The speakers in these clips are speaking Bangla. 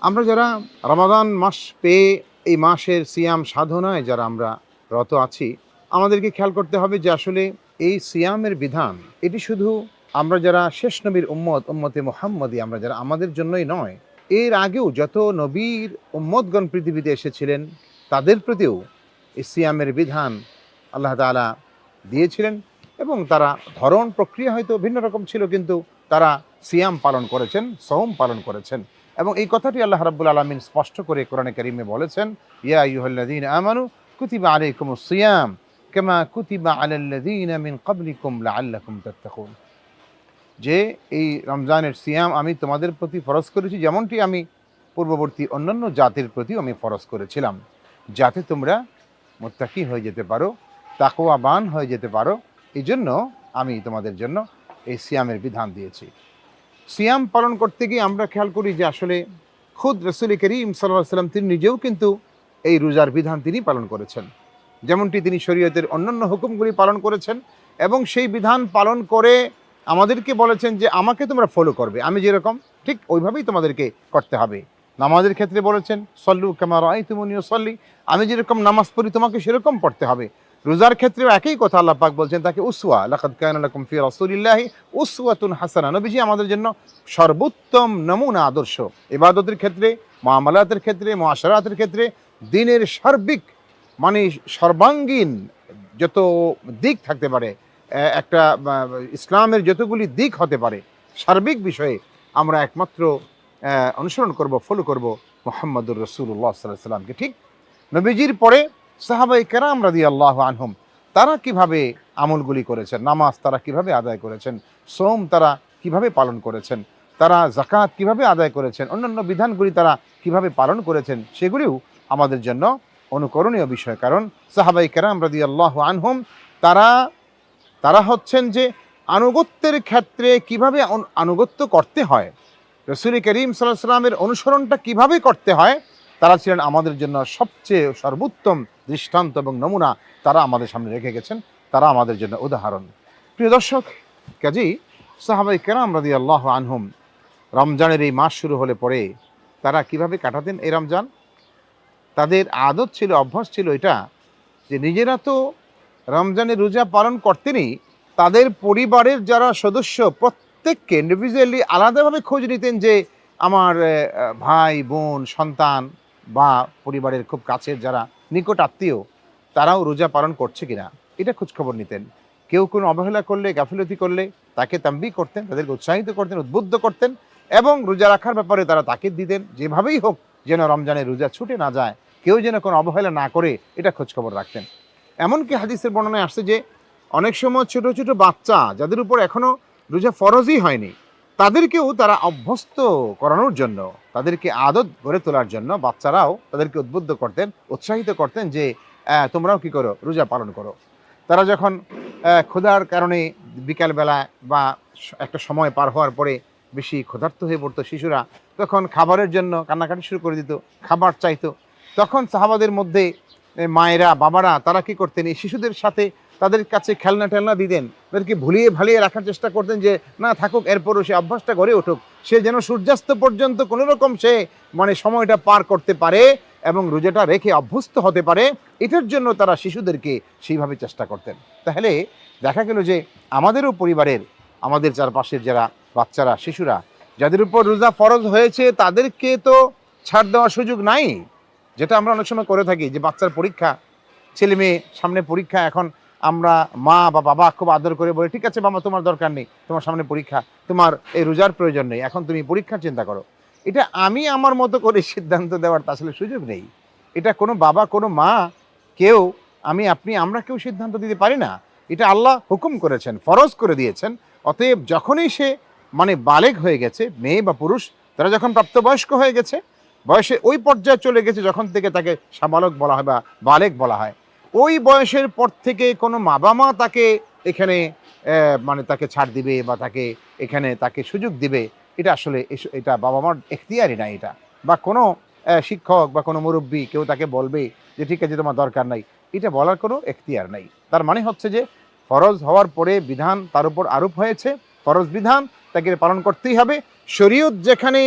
আমরা যারা রমাদান মাস পেয়ে এই মাসের সিয়াম সাধনায় যারা আমরা রত আছি, আমাদেরকে খেয়াল করতে হবে যে আসলে এই সিয়ামের বিধান এটি শুধু আমরা যারা শেষ নবীর উম্মতে মুহাম্মদী আমরা যারা আমাদের জন্যই নয়, এর আগেও যত নবীর উম্মতগণ পৃথিবীতে এসেছিলেন তাদের প্রতিও এই সিয়ামের বিধান আল্লাহ তাআলা দিয়েছিলেন। এবং তারা ধরন প্রক্রিয়া হয়তো ভিন্ন রকম ছিল, কিন্তু তারা সিয়াম পালন করেছেন, সওম পালন করেছেন। এবং এই কথাটি আল্লাহ রাব্বুল আলামিন স্পষ্ট করে কোরআনে কারিমে বলেছেন, ইয়া আইয়ুহাল্লাযীনা আমানু কুতিবা আলাইকুমুস সিয়াম কামা কুতিবা আলাল্লাযীনা মিন ক্বাবলিকুম লাআল্লাকুম তাত্তাকুন। যে এই রমজানের সিয়াম আমি তোমাদের প্রতি ফরজ করেছি যেমনটি আমি পূর্ববর্তী অন্যান্য জাতির প্রতি আমি ফরজ করেছিলাম, যাতে তোমরা মুত্তাকি হয়ে যেতে পারো, তাকওয়াবান হয়ে যেতে পারো। এই জন্য আমি তোমাদের জন্য এই সিয়ামের বিধান দিয়েছি। সিয়াম পালন করতে গিয়ে আমরা খেয়াল করি যে আসলে খুদ রাসূল করিম সাল্লাল্লাহু আলাইহি ওয়াসাল্লাম তিনি নিজেও কিন্তু এই রোজার বিধান তিনি পালন করেছেন, যেমনটি তিনি শরীয়তের অন্যান্য হুকুমগুলি পালন করেছেন এবং সেই বিধান পালন করে আমাদেরকে বলেছেন যে আমাকে তোমরা ফলো করবে, আমি যেরকম ঠিক ওইভাবেই তোমাদেরকে করতে হবে। নামাজের ক্ষেত্রে বলেছেন সল্লু কামা রাআইতুমুনি উসাল্লি, আমি যেরকম নামাজ পড়ি তোমাকে সেরকম পড়তে হবে। রোজার ক্ষেত্রেও একই কথা আল্লাহ পাক বলছেন তাকে উসওয়া, লাকাদ কানা লাকুম ফি রাসূলিল্লাহি উসওয়াতুন হাসানা, নবীজি আমাদের জন্য সর্বোত্তম নমুনা আদর্শ। ইবাদতের ক্ষেত্রে, মুআমালাতের ক্ষেত্রে, মুআশারাতের ক্ষেত্রে, দিনের সার্বিক মানে সর্বাঙ্গীন যত দিক থাকতে পারে, একটা ইসলামের যতগুলি দিক হতে পারে, সার্বিক বিষয়ে আমরা একমাত্র অনুসরণ করব, ফলো করব মুহাম্মদুর রাসূলুল্লাহ সাল্লাল্লাহু আলাইহি সাল্লামকে। ঠিক নবীজির পরে সাহাবায়ে কেরাম রাদিয়াল্লাহু আনহুম তারা কিভাবে আমলগুলি করেছেন, নামাজ তারা কিভাবে আদায় করেছেন, সোম তারা কিভাবে পালন করেছেন, তারা যাকাত কিভাবে আদায় করেছেন, অন্যান্য বিধানগুলি তারা কিভাবে পালন করেছেন, সেগুলিও আমাদের জন্য অনুকরণীয় বিষয়। কারণ সাহাবায়ে কেরাম রাদিয়াল্লাহু আনহুম তারা তারা হচ্ছেন যে আনুগত্যের ক্ষেত্রে কিভাবে আনুগত্য করতে হয়, রাসূল করিম সাল্লাল্লাহু আলাইহি সাল্লামের অনুসরণটা কিভাবে করতে হয়, তারা ছিলেন আমাদের জন্য সবচেয়ে সর্বোত্তম দৃষ্টান্ত এবং নমুনা। তারা আমাদের সামনে রেখে গেছেন, তারা আমাদের জন্য উদাহরণ। প্রিয় দর্শক, কাজেই সাহাবায়ে কেরাম রাদিয়াল্লাহু আনহুম রমজানের এই মাস শুরু হলে পরে তারা কিভাবে কাটাতেন এই রমজান, তাদের আদত ছিল, অভ্যাস ছিল এটা যে নিজেরা তো রমজানের রোজা পালন করতেনই, তাদের পরিবারের যারা সদস্য প্রত্যেককে ইন্ডিভিজুয়ালি আলাদাভাবে খোঁজ নিতেন যে আমার ভাই বোন সন্তান বা পরিবারের খুব কাছের যারা নিকট আত্মীয় তারাও রোজা পালন করছে কিনা এটা খোঁজখবর নিতেন। কেউ কোনো অবহেলা করলে, গাফিলতি করলে তাকে তাম্বি করতেন, তাদেরকে উৎসাহিত করতেন, উদ্বুদ্ধ করতেন এবং রোজা রাখার ব্যাপারে তারা তাকিদ দিতেন যেভাবেই হোক যেন রমজানের রোজা ছুটে না যায়, কেউ যেন কোনো অবহেলা না করে এটা খোঁজখবর রাখতেন। এমনকি হাদিসের বর্ণনায় আসছে যে অনেক সময় ছোট ছোট বাচ্চা যাদের উপর এখনো রোজা ফরজই হয়নি তাদেরকেও তারা অভ্যস্ত করানোর জন্য, তাদেরকে আদত গড়ে তোলার জন্য বাচ্চারাও তাদেরকে উদ্বুদ্ধ করতেন, উৎসাহিত করতেন যে তোমরাও কি করো, রোজা পালন করো। তারা যখন ক্ষুধার কারণে বিকালবেলা বা একটা সময় পার হওয়ার পরে বেশি ক্ষুধার্ত হয়ে পড়তো শিশুরা, তখন খাবারের জন্য কান্নাকাটি শুরু করে দিত, খাবার চাইতো। তখন সাহাবাদের মধ্যে মায়েরা, বাবারা তারা কি করতেন, এই শিশুদের সাথে তাদের কাছে খেলনা টেলনা দিতেন, তাদেরকে ভুলিয়ে ভালিয়ে রাখার চেষ্টা করতেন যে না থাকুক, এরপরও সে অভ্যাসটা গড়ে উঠুক, সে যেন সূর্যাস্ত পর্যন্ত কোনো রকম সে মানে সময়টা পার করতে পারে এবং রোজাটা রেখে অভ্যস্ত হতে পারে। এটার জন্য তারা শিশুদেরকে সেইভাবে চেষ্টা করতেন। তাহলে দেখা গেল যে আমাদেরও পরিবারের, আমাদের চারপাশের যারা বাচ্চারা, শিশুরা যাদের উপর রোজা ফরজ হয়েছে তাদেরকে তো ছাড় দেওয়ার সুযোগ নাই। যেটা আমরা অনেক সময় করে থাকি যে বাচ্চার পরীক্ষা, ছেলে মেয়ে সামনে পরীক্ষা, এখন আমরা মা বা বাবা খুব আদর করে বলে ঠিক আছে বাবা তোমার দরকার নেই, তোমার সামনে পরীক্ষা, তোমার এই রোজার প্রয়োজন নেই, এখন তুমি পরীক্ষার চিন্তা করো। এটা আমি আমার মতো করে সিদ্ধান্ত দেওয়ার তা আসলে সুযোগ নেই। এটা কোনো বাবা, কোনো মা, কেউ, আমি, আপনি, আমরা কেউ সিদ্ধান্ত দিতে পারি না। এটা আল্লাহ হুকুম করেছেন, ফরজ করে দিয়েছেন। অতএব যখনই সে মানে বালেগ হয়ে গেছে, মেয়ে বা পুরুষ, তারা যখন প্রাপ্তবয়স্ক হয়ে গেছে, বয়সে ওই পর্যায়ে চলে গেছে যখন থেকে তাকে সাবালক বলা হয় বা বালেগ বলা হয়, ওই বয়সের পর থেকে কোনো বাবা মা তাকে এখানে মানে তাকে ছাড় দিবে বা তাকে এখানে তাকে সুযোগ দিবে, এটা আসলে এটা বাবা মার এখতিয়ারই নাই এটা। বা কোনো শিক্ষক বা কোনো মুরব্বী কেউ তাকে বলবে যে ঠিক আছে তোমার দরকার নাই, এটা বলার কোনো এখতিয়ার নাই। তার মানে হচ্ছে যে ফরজ হওয়ার পরে বিধান তার উপর আরোপ হয়েছে, ফরজ বিধান তাকে পালন করতেই হবে। শরীয়ত যেখানে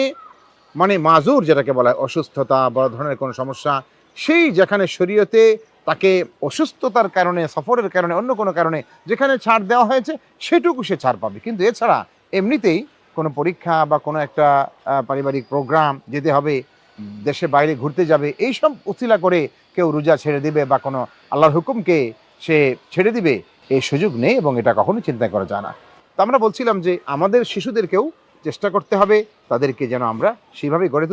মানে মাজুর যেটাকে বলা হয়, অসুস্থতা, বড় ধরনের কোনো সমস্যা, সেই যেখানে শরীয়তে তাকে অসুস্থতার কারণে, সফরের কারণে, অন্য কোনো কারণে যেখানে ছাড় দেওয়া হয়েছে সেটুকু সে ছাড় পাবে। কিন্তু এছাড়া এমনিতেই কোনো পরীক্ষা বা কোনো একটা পারিবারিক প্রোগ্রাম যেতে হবে, দেশের বাইরে ঘুরতে যাবে, এইসব উছিলা করে কেউ রোজা ছেড়ে দিবে বা কোনো আল্লাহর হুকুমকে সে ছেড়ে দিবে, এই সুযোগ নেই এবং এটা কখনোই চিন্তা করা যায় না। তো আমরা বলছিলাম যে আমাদের শিশুদেরকেও চেষ্টা করতে হবে, তাদেরকে যেন আমরা সেইভাবেই গড়ে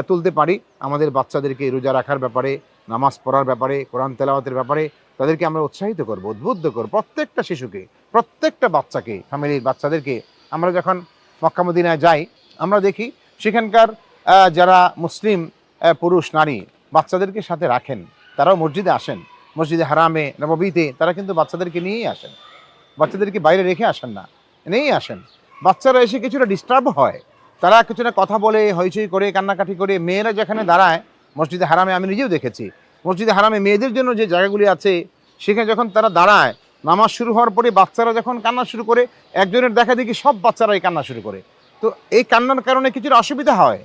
তুলতে পারি। আমাদের বাচ্চাদেরকে রোজা রাখার ব্যাপারে, নামাজ পড়ার ব্যাপারে, কোরআন তেলাওয়াতের ব্যাপারে তাদেরকে আমরা উৎসাহিত করব, উদ্বুদ্ধ করব। প্রত্যেকটা শিশুকে, প্রত্যেকটা বাচ্চাকে, ফ্যামিলির বাচ্চাদেরকে আমরা যখন মক্কা মদিনায় যাই, আমরা দেখি সেখানকার যারা মুসলিম পুরুষ নারী বাচ্চাদেরকে সাথে রাখেন, তারাও মসজিদে আসেন, মসজিদে হারামে নববীতে তারা কিন্তু বাচ্চাদেরকে নিয়েই আসেন, বাচ্চাদেরকে বাইরে রেখে আসেন না, নিয়েই আসেন। বাচ্চারা এসে কিছুটা ডিস্টার্ব হয়, তারা কিছুটা কথা বলে, হইচই করে, কান্নাকাটি করে। মেয়েরা যেখানে দাঁড়ায় মসজিদে হারামে, আমি নিজেও দেখেছি, মসজিদে হারামে মেয়েদের জন্য যে জায়গাগুলি আছে সেখানে যখন তারা দাঁড়ায়, নামাজ শুরু হওয়ার পরে বাচ্চারা যখন কান্না শুরু করে, একজনের দেখা দেখি সব বাচ্চারাই কান্না শুরু করে। তো এই কান্নার কারণে কিছুটা অসুবিধা হয়।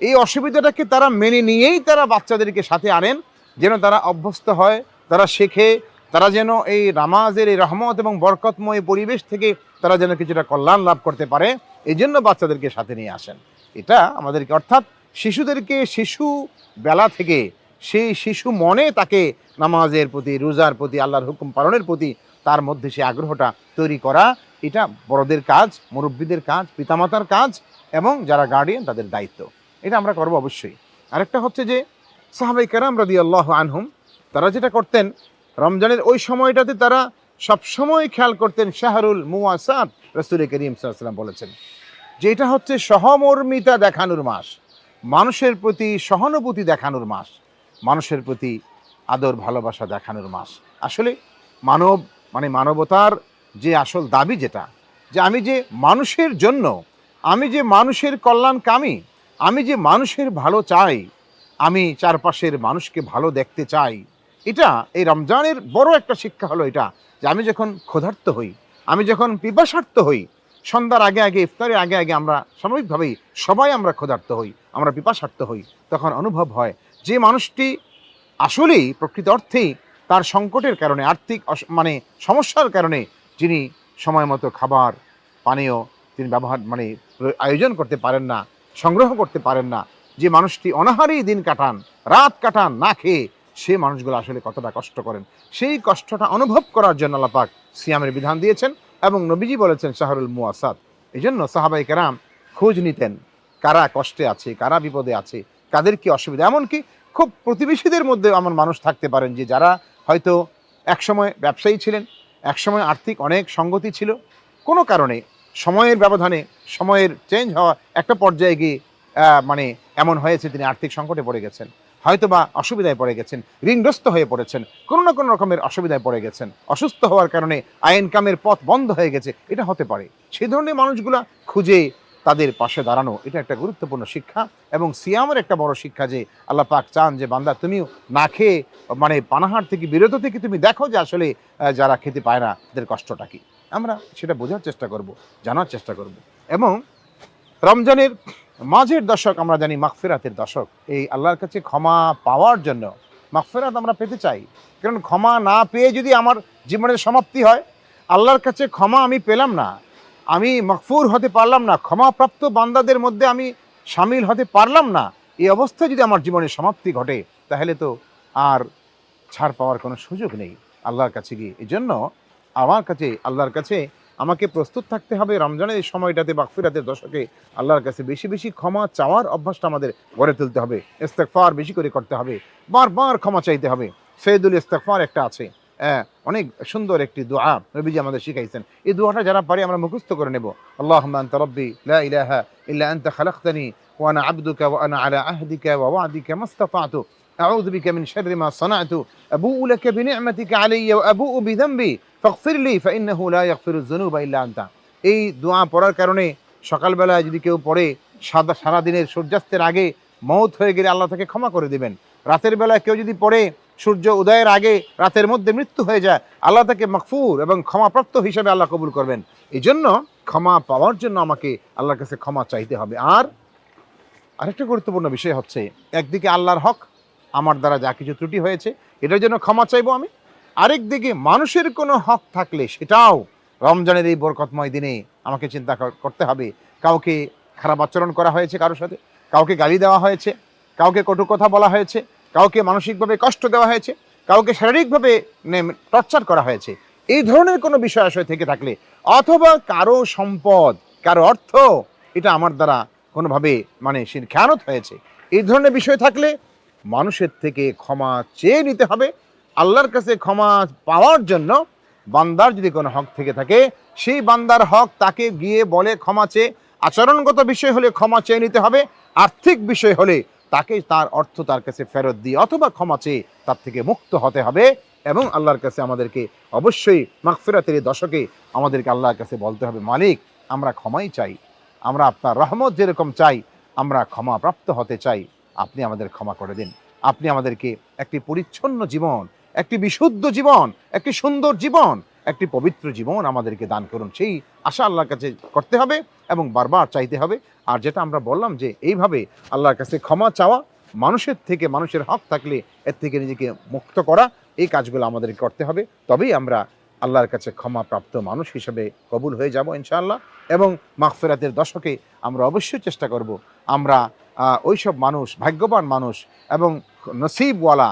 এই অসুবিধাটাকে তারা মেনে নিয়েই তারা বাচ্চাদেরকে সাথে আনেন, যেন তারা অভ্যস্ত হয়, তারা শেখে, তারা যেন এই নামাজের এই রহমত এবং বরকতময় পরিবেশ থেকে তারা যেন কিছুটা কল্যাণ লাভ করতে পারে, এই জন্য বাচ্চাদেরকে সাথে নিয়ে আসেন। এটা আমাদেরকে, অর্থাৎ শিশুদেরকে শিশু বেলা থেকে সেই শিশু মনে তাকে নামাজের প্রতি, রোজার প্রতি, আল্লাহর হুকুম পালনের প্রতি তার মধ্যে সেই আগ্রহটা তৈরি করা, এটা বড়দের কাজ, মুরব্বীদের কাজ, পিতামাতার কাজ এবং যারা গার্ডিয়ান তাদের দায়িত্ব। এটা আমরা করবো অবশ্যই। আরেকটা হচ্ছে যে সাহাবায়ে কেরাম রাদিয়াল্লাহু আনহুম তারা যেটা করতেন, রমজানের ওই সময়টাতে তারা সবসময় খেয়াল করতেন শাহরুল মুওয়াসাত। রাসূল করিম সাল্লাল্লাহু আলাইহি ওয়াসাল্লাম বলেছেন যে এটা হচ্ছে সহমর্মিতা দেখানোর মাস, মানুষের প্রতি সহানুভূতি দেখানোর মাস, মানুষের প্রতি আদর ভালোবাসা দেখানোর মাস। আসলে মানব মানে মানবতার যে আসল দাবি যেটা, যে আমি যে মানুষের জন্য, আমি যে মানুষের কল্যাণকামী, আমি যে মানুষের ভালো চাই, আমি চারপাশের মানুষকে ভালো দেখতে চাই, এটা এই রমজানের বড় একটা শিক্ষা হলো এটা, যে আমি যখন ক্ষুধার্ত হই, আমি যখন পিপাসার্ত হই, সন্ধ্যার আগে আগে, ইফতারের আগে আগে আমরা স্বাভাবিকভাবেই সবাই আমরা ক্ষুধার্ত হই, আমরা পিপাসার্ত হই, তখন অনুভব হয় যে মানুষটি আসলেই প্রকৃত অর্থেই তার সংকটের কারণে, আর্থিক মানে সমস্যার কারণে যিনি সময় মতো খাবার পানীয় তিনি আয়োজন করতে পারেন না, সংগ্রহ করতে পারেন না, যে মানুষটি অনাহারেই দিন কাটান, রাত কাটান না খেয়ে, সে মানুষগুলো আসলে কতটা কষ্ট করেন। সেই কষ্টটা অনুভব করার জন্য আল্লাহ পাক সিয়ামের বিধান দিয়েছেন এবং নবীজি বলেছেন শাহরুল মুওয়াসাত। এই জন্য সাহাবায়ে কেরাম খোঁজ নিতেন কারা কষ্টে আছে, কারা বিপদে আছে, কাদের কি অসুবিধা। এমনকি খুব প্রতিবেশীদের মধ্যে আমার মানুষ থাকতে পারেন যে যারা হয়তো একসময় ব্যবসায়ী ছিলেন, একসময় আর্থিক অনেক সঙ্গতি ছিল, কোনো কারণে সময়ের ব্যবধানে, সময়ের চেঞ্জ হওয়া একটা পর্যায়ে গিয়ে মানে এমন হয়েছে তিনি আর্থিক সংকটে পড়ে গেছেন, হয়তো বা অসুবিধায় পড়ে গেছেন, ঋণগ্রস্ত হয়ে পড়েছেন, কোনো না কোনো রকমের অসুবিধায় পড়ে গেছেন, অসুস্থ হওয়ার কারণে আয় ইনকামের পথ বন্ধ হয়ে গেছে, এটা হতে পারে। সেই ধরনের মানুষগুলা খুঁজে তাদের পাশে দাঁড়ানো, এটা একটা গুরুত্বপূর্ণ শিক্ষা এবং সিয়ামের একটা বড় শিক্ষা, যে আল্লাহ পাক চান যে বান্দা তুমিও না খেয়ে পানাহার থেকে বিরত থেকে তুমি দেখো যে আসলে যারা খেতে পায় না তাদের কষ্টটা কি। আমরা সেটা বোঝার চেষ্টা করব, জানার চেষ্টা করব। এবং রমজানের মাঝের দশক আমরা জানি মাগফিরাতের দশক। এই আল্লাহর কাছে ক্ষমা পাওয়ার জন্য মাগফিরাত আমরা পেতে চাই, কারণ ক্ষমা না পেয়ে যদি আমার জীবনের সমাপ্তি হয়, আল্লাহর কাছে ক্ষমা আমি পেলাম না, আমি মাগফুর হতে পারলাম না, ক্ষমাপ্রাপ্ত বান্দাদের মধ্যে আমি সামিল হতে পারলাম না, এই অবস্থায় যদি আমার জীবনের সমাপ্তি ঘটে, তাহলে তো আর ছাড় পাওয়ার কোনো সুযোগ নেই আল্লাহর কাছে গিয়ে। এই জন্য আল্লাহর কাছে আমাকে প্রস্তুত থাকতে হবে রমজানের এই সময়টাতে, মাগফিরাতের দশকে আল্লাহর কাছে বেশি বেশি ক্ষমা চাওয়ার অভ্যাসটা আমাদের গড়ে তুলতে হবে। ইস্তেগফার বেশি করে করতে হবে, বারবার ক্ষমা চাইতে হবে। সৈয়দুল ইস্তেগফার একটা আছে, অনেক সুন্দর একটি দোয়া নবীজি আমাদের শিখাইছেন। এই দোয়াটা যারা পারি আমরা মুখস্থ করে নেব। আল্লাহুম্মা আনতা রাব্বি লা ইলাহা ইল্লা আনতা খালাকতানি ওয়া আনা আবদুকা ওয়া আনা আলা আহদিকা ওয়া ওয়া'দিকা মাসতাতা'তু আউযু বিকা মিন শাররি মা সানা'তু আবুউ লাকা বিনি'মাতিকা আলাইয়া ওয়া আবুউ বিযামবি ফাগফির লি ফাইন্নাহু লা ইয়াগফিরুয যুনুবা ইল্লা আনতা। এই দোয়া পড়ার কারণে সকালবেলায় যদি কেউ পড়ে, সারাদিনের সূর্যাস্তের আগে মওত হয়ে গেলে আল্লাহ তাকে ক্ষমা করে দিবেন। রাতের বেলায় কেউ যদি পড়ে, সূর্য উদয়ের আগে রাতের মধ্যে মৃত্যু হয়ে যায়, আল্লাহ তাকে মাগফুর এবং ক্ষমাপ্রাপ্ত হিসেবে আল্লাহ কবুল করবেন। এই জন্য ক্ষমা পাওয়ার জন্য আমাকে আল্লাহর কাছে ক্ষমা চাইতে হবে। আর আরেকটা গুরুত্বপূর্ণ বিষয় হচ্ছে, একদিকে আল্লাহর হক, আমার দ্বারা যা কিছু ত্রুটি হয়েছে এটার জন্য ক্ষমা চাইবো আমি। আরেকদিকে মানুষের কোনো হক থাকলে সেটাও রমজানের এই বরকতময় দিনে আমাকে চিন্তা করতে হবে। কাউকে খারাপ আচরণ করা হয়েছে কারোর সাথে, কাউকে গালি দেওয়া হয়েছে, কাউকে কটু কথা বলা হয়েছে, কাউকে মানসিকভাবে কষ্ট দেওয়া হয়েছে, কাউকে শারীরিকভাবে টর্চার করা হয়েছে, এই ধরনের কোনো বিষয় আশয় থেকে থাকলে, অথবা কারো সম্পদ, কারো অর্থ এটা আমার দ্বারা কোনোভাবে সে খেয়ানত হয়েছে, এই ধরনের বিষয় থাকলে মানুষের থেকে ক্ষমা চেয়ে নিতে হবে। আল্লাহর কাছে ক্ষমা পাওয়ার জন্য বান্দার যদি কোনো হক থেকে থাকে, সেই বান্দার হক তাকে গিয়ে বলে ক্ষমা চেয়ে, আচরণগত বিষয় হলে ক্ষমা চেয়ে নিতে হবে, আর্থিক বিষয় হলে তাকে তার অর্থ তার কাছে ফেরত দিয়ে অথবা ক্ষমা চেয়ে তার থেকে মুক্ত হতে হবে। এবং আল্লাহর কাছে আমাদেরকে অবশ্যই মাগফিরাতের দশকে আমাদেরকে আল্লাহর কাছে বলতে হবে, মালিক আমরা ক্ষমাই চাই, আমরা আপনার রহমত যেরকম চাই, আমরা ক্ষমা প্রাপ্ত হতে চাই, আপনি আমাদের ক্ষমা করে দিন। আপনি আমাদেরকে একটি পরিচ্ছন্ন জীবন, একটি বিশুদ্ধ জীবন, একটি সুন্দর জীবন, একটি পবিত্র জীবন আমাদেরকে দান করুন। সেই আশা আল্লাহর কাছে করতে হবে এবং বারবার চাইতে হবে। আর যেটা আমরা বললাম যে এইভাবে আল্লাহর কাছে ক্ষমা চাওয়া, মানুষের থেকে, মানুষের হক থাকলে এর থেকে নিজেকে মুক্ত করা, এই কাজগুলো আমাদেরকে করতে হবে। তবেই আমরা আল্লাহর কাছে ক্ষমাপ্রাপ্ত মানুষ হিসেবে কবুল হয়ে যাব ইনশাআল্লাহ। এবং মাগফিরাতের দশকে আমরা অবশ্যই চেষ্টা করব আমরা ওইসব মানুষ, ভাগ্যবান মানুষ এবং নসিবওয়ালা,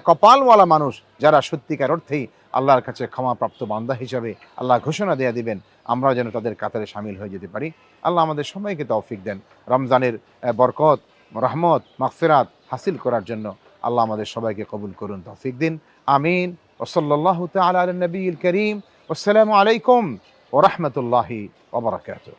কপালওয়ালা মানুষ যারা সত্যিকার অর্থেই আল্লাহর কাছে ক্ষমাপ্রাপ্ত বান্দা হিসাবে আল্লাহ ঘোষণা দেয়া দিবেন, আমরা যেন তাদের কাতারে সামিল হয়ে যেতে পারি। আল্লাহ আমাদের সবাইকে তৌফিক দেন রমজানের বরকত, রহমত, মাগফিরাত হাসিল করার জন্য। আল্লাহ আমাদের সবাইকে কবুল করুন, তৌফিক দিন। আমিন। ওসল্লাল্লাহু তাআলা আলা নবিয়িল করিম। আসসালামু আলাইকুম ওয়া রাহমাতুল্লাহি ওয়া বারাকাতুহু।